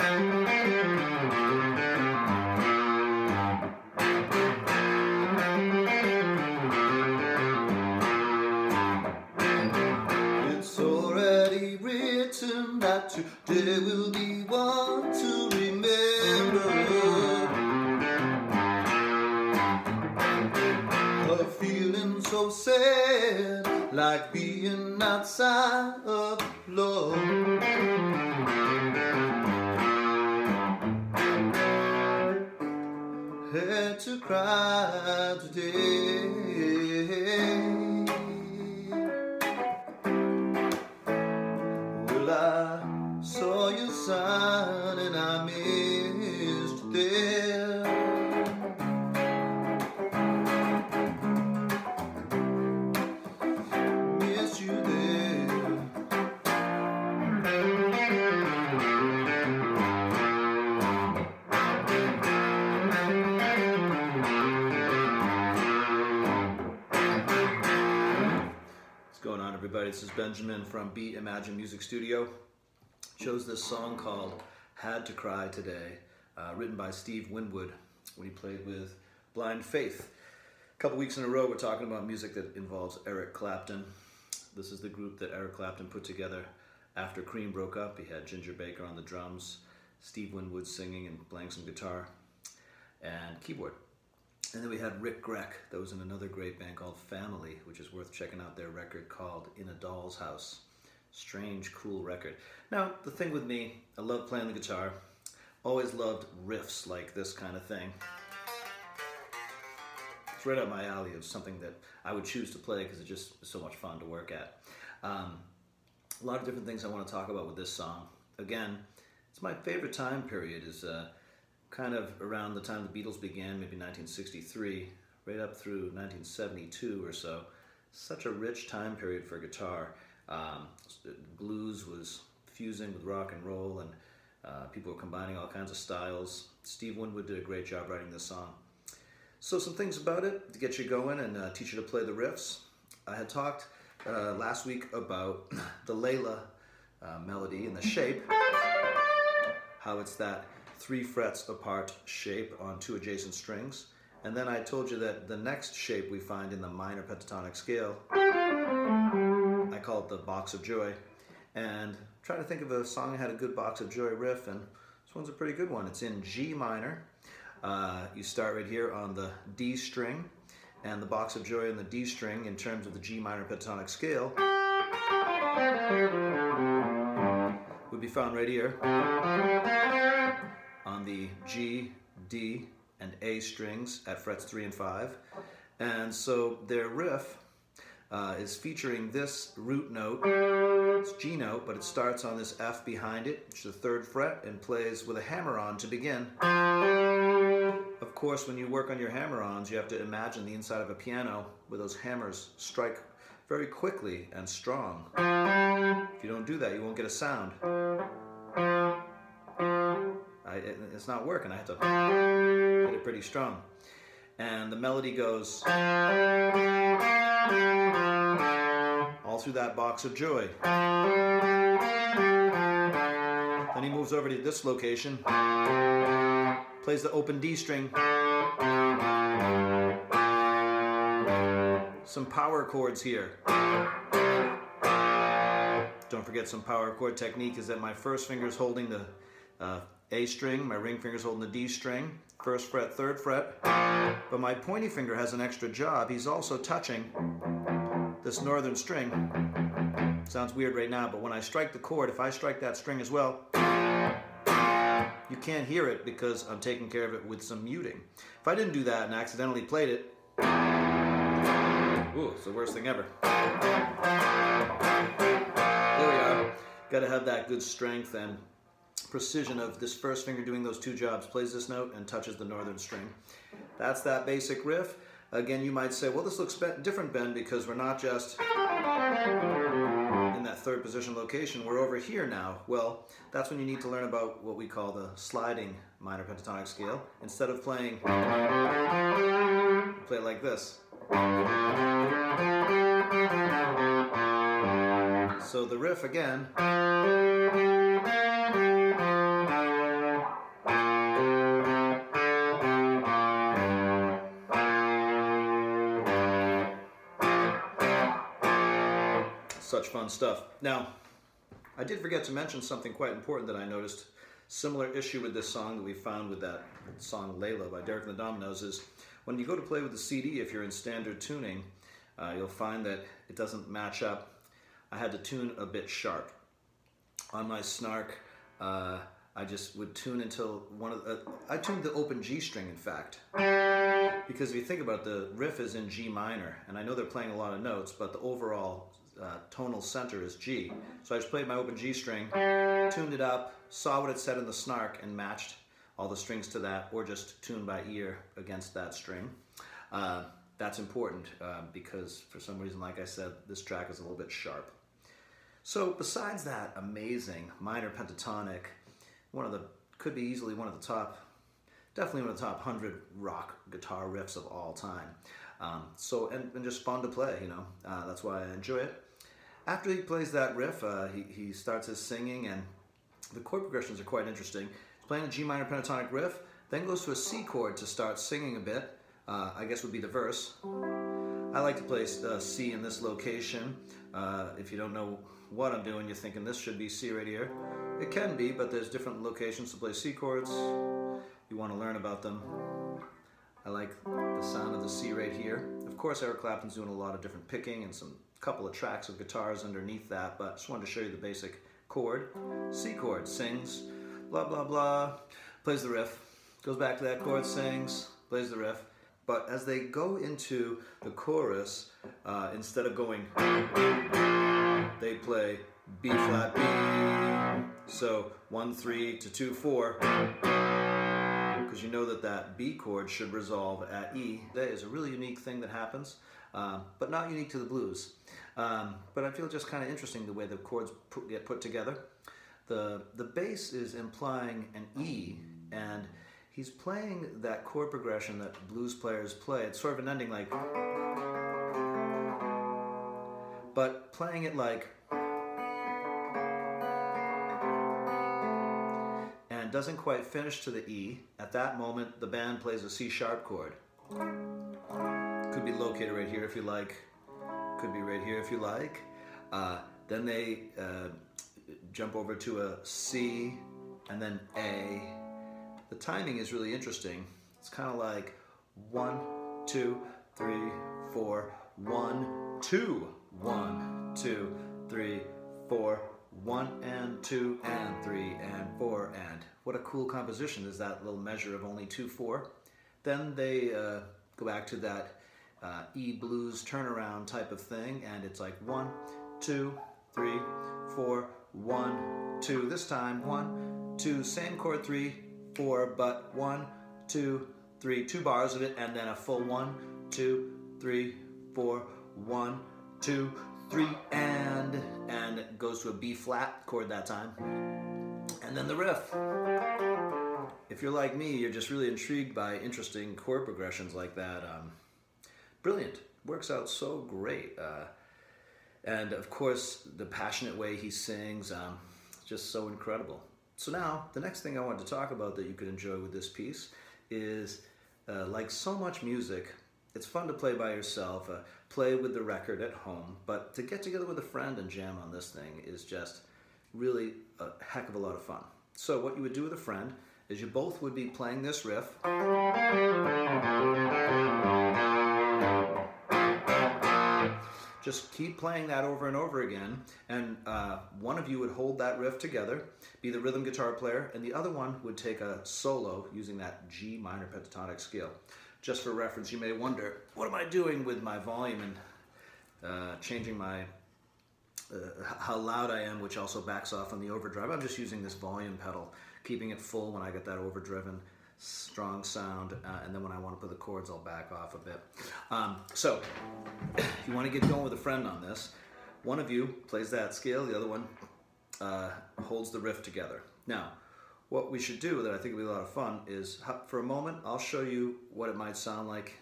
It's already written that today will be one to remember. A feeling so sad, like being outside of love. Had to cry today. Well, I saw your sign and I missed you there. Miss you there. What's going on, everybody? This is Benjamin from Beat Imagine Music Studio. Chose this song called Had to Cry Today, written by Steve Winwood when he played with Blind Faith. A couple weeks in a row we're talking about music that involves Eric Clapton. This is the group that Eric Clapton put together after Cream broke up. He had Ginger Baker on the drums, Steve Winwood singing and playing some guitar and keyboard. And then we had Rick Greck, that was in another great band called Family, which is worth checking out their record called In a Doll's House. Strange, cool record. Now, the thing with me, I love playing the guitar. Always loved riffs like this kind of thing. It's right up my alley of something that I would choose to play because it's just so much fun to work at. A lot of different things I want to talk about with this song. Again, it's my favorite time period is kind of around the time the Beatles began, maybe 1963, right up through 1972 or so. Such a rich time period for guitar. Blues was fusing with rock and roll, and people were combining all kinds of styles. Steve Winwood did a great job writing this song. So some things about it to get you going and teach you to play the riffs. I had talked last week about the Layla melody and the shape, how it's that 3 frets apart shape on 2 adjacent strings. And then I told you that the next shape we find in the minor pentatonic scale, I call it the Box of Joy. And trying to think of a song that had a good Box of Joy riff, and this one's a pretty good one. It's in G minor. You start right here on the D string, and the Box of Joy on the D string in terms of the G minor pentatonic scale would be found right here on the G, D, and A strings at frets 3 and 5. And so their riff is featuring this root note. It's G note, but it starts on this F behind it, which is the 3rd fret, and plays with a hammer-on to begin. Of course, when you work on your hammer-ons, you have to imagine the inside of a piano where those hammers strike very quickly and strong. If you don't do that, you won't get a sound. It's not working. I have to hit it pretty strong. And the melody goes all through that Box of Joy. Then he moves over to this location, plays the open D string, some power chords here. Don't forget, some power chord technique is that my first finger is holding the A string, my ring finger is holding the D string, 1st fret, 3rd fret, but my pointy finger has an extra job. He's also touching this northern string. Sounds weird right now, but when I strike the chord, if I strike that string as well, you can't hear it because I'm taking care of it with some muting. If I didn't do that and accidentally played it, ooh, it's the worst thing ever. There we are. Got to have that good strength and precision of this first finger doing those 2 jobs, plays this note and touches the northern string. That's that basic riff. Again, you might say, well, this looks different, Ben, because we're not just in that 3rd position location, we're over here now. Well, that's when you need to learn about what we call the sliding minor pentatonic scale. Instead of playing, play it like this. So the riff again such fun stuff. Now, I did forget to mention something quite important that I noticed. Similar issue with this song that we found with that song Layla by Derek and the Dominoes is when you go to play with the CD, if you're in standard tuning, you'll find that it doesn't match up. I had to tune a bit sharp. On my snark, I just would tune until I tuned the open G string, in fact. Because if you think about it, the riff is in G minor, and I know they're playing a lot of notes, but the overall tonal center is G. So I just played my open G string, tuned it up, saw what it said in the snark, and matched all the strings to that, or just tuned by ear against that string. That's important because for some reason, like I said, this track is a little bit sharp. So besides that amazing minor pentatonic, could be easily one of the top, definitely one of the top 100 rock guitar riffs of all time. And just fun to play, you know. That's why I enjoy it. After he plays that riff, he starts his singing, and the chord progressions are quite interesting. He's playing a G minor pentatonic riff, then goes to a C chord to start singing a bit. I guess would be the verse. I like to play C in this location. If you don't know what I'm doing, you're thinking this should be C right here. It can be, but there's different locations to play C chords. You want to learn about them. I like the sound of the C right here. Of course, Eric Clapton's doing a lot of different picking and some couple of tracks of guitars underneath that, but I just wanted to show you the basic chord. C chord, sings, blah, blah, blah, plays the riff, goes back to that chord, sings, plays the riff. But as they go into the chorus, instead of going, they play B flat B. So 1 3 to 2 4, because you know that B chord should resolve at E. That is a really unique thing that happens, but not unique to the blues. But I feel just kind of interesting the way the chords get put together. The bass is implying an E, and he's playing that chord progression that blues players play. It's sort of an ending like, but playing it like, and doesn't quite finish to the E. At that moment, the band plays a C sharp chord. Could be located right here if you like. Could be right here if you like. Then they jump over to a C and then A. The timing is really interesting. It's kind of like 1 2 3 4 1 2 1 2 3 4 1 and 2 and 3 and 4 and. What a cool composition is that little measure of only 2 4. Then they go back to that E blues turnaround type of thing, and it's like 1 2 3 4 1 2. This time 1 2, same chord 3 4, but 1 2 3, 2 bars of it, and then a full 1 2 3 4 1 2 3 and it goes to a B flat chord that time, and then the riff. If you're like me, you're just really intrigued by interesting chord progressions like that. Brilliant, works out so great, and of course the passionate way he sings, just so incredible. So now the next thing I wanted to talk about that you could enjoy with this piece is, like so much music, it's fun to play by yourself, play with the record at home, but to get together with a friend and jam on this thing is just really a heck of a lot of fun. So what you would do with a friend is you both would be playing this riff, just keep playing that over and over again, and one of you would hold that riff together, be the rhythm guitar player, and the other one would take a solo using that G minor pentatonic scale. Just for reference, you may wonder, what am I doing with my volume and changing my how loud I am, which also backs off on the overdrive. I'm just using this volume pedal, keeping it full when I get that overdriven strong sound, and then when I want to put the chords, I'll back off a bit. So if you want to get going with a friend on this, one of you plays that scale, the other one holds the riff together. Now, what we should do that I think will be a lot of fun is, for a moment, I'll show you what it might sound like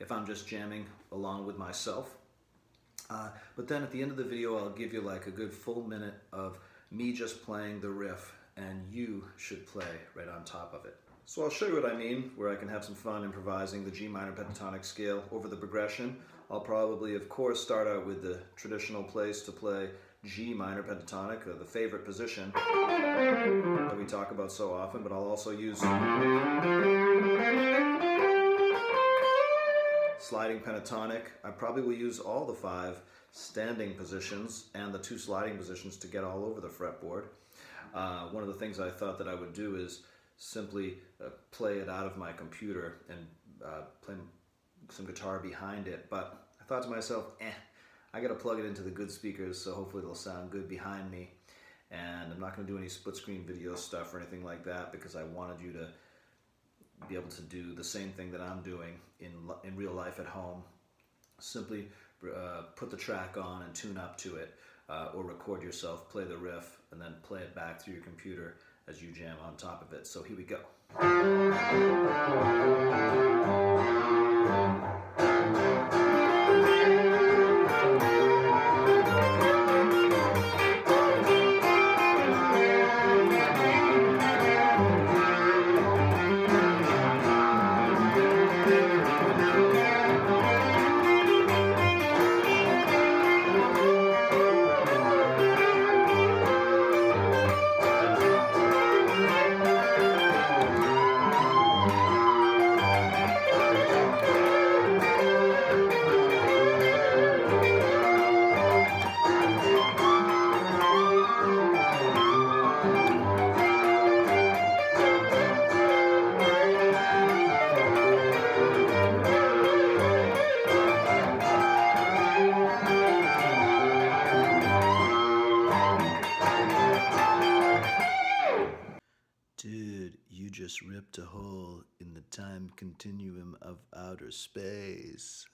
if I'm just jamming along with myself. But then at the end of the video, I'll give you like a good full minute of me just playing the riff, and you should play right on top of it. So I'll show you what I mean, where I can have some fun improvising the G minor pentatonic scale over the progression. I'll probably, of course, start out with the traditional place to play G minor pentatonic, the favorite position that we talk about so often, but I'll also use sliding pentatonic. I probably will use all the 5 standing positions and the 2 sliding positions to get all over the fretboard. One of the things I thought that I would do is simply play it out of my computer and play some guitar behind it, but I thought to myself, I gotta plug it into the good speakers, so hopefully it'll sound good behind me. And I'm not gonna do any split screen video stuff or anything like that, because I wanted you to be able to do the same thing that I'm doing in real life at home. Simply put the track on and tune up to it, or record yourself, play the riff, and then play it back through your computer as you jam on top of it. So here we go. Dude, you just ripped a hole in the time continuum of outer space.